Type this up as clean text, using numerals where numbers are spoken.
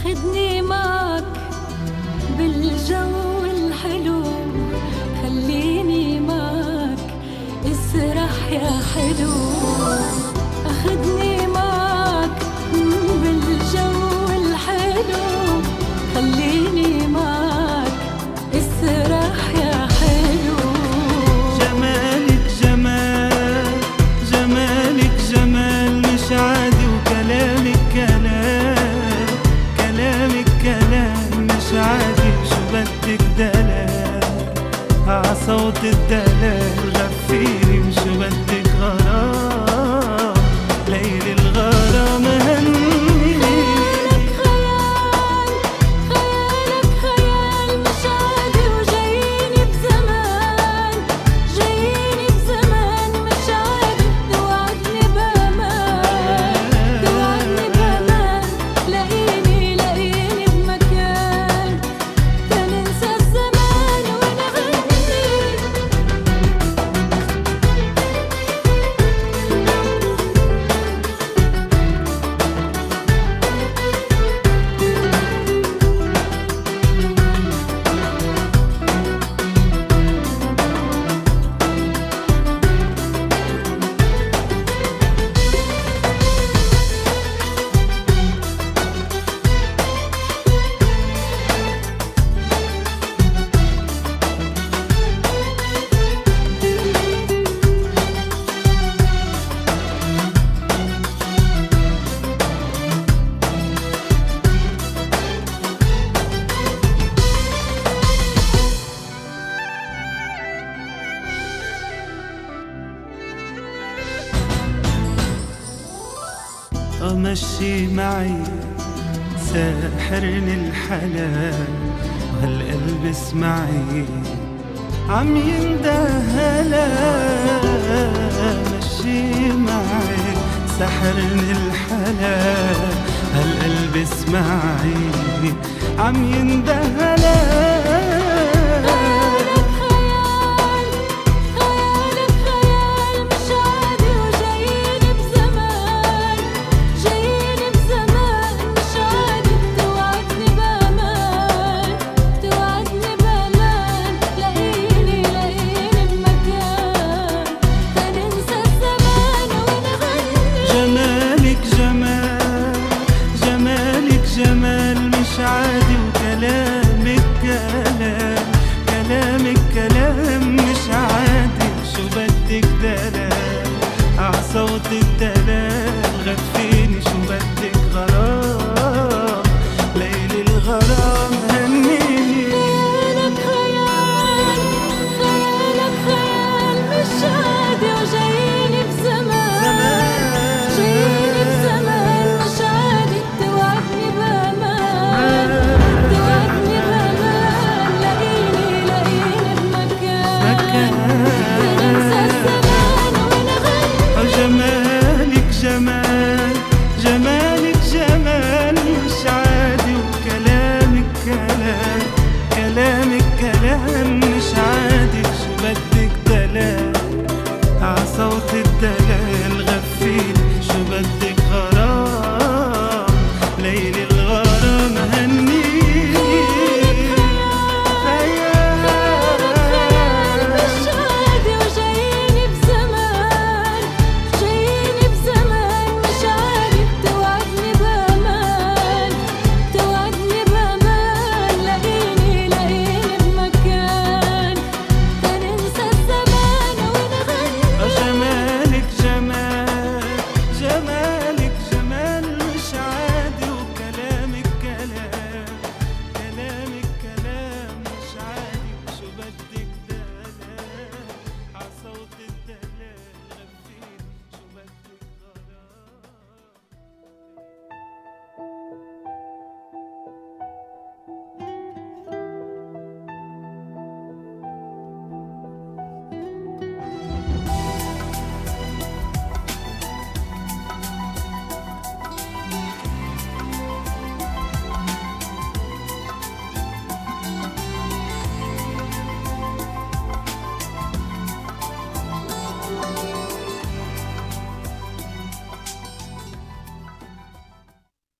خدني معك بالجو الحلو، خليني معك اسرح يا حلو. أخدني معك بالجو الحلو، خليني معك اسرح يا حلو. جمالك جمال، جمالك جمال مش عادي، وكلامك كلام، كلامك كلام مش عادي. شو بدك دلال عصوت الدلال، غفيري وشو بدك غرام، ليل الغرام هني. مشي معي ساحرني الحلال، وهالقلب اسمعي عم يندهلا. مشي معي ساحرني الحلال، هالقلب اسمعي عم يندهلا.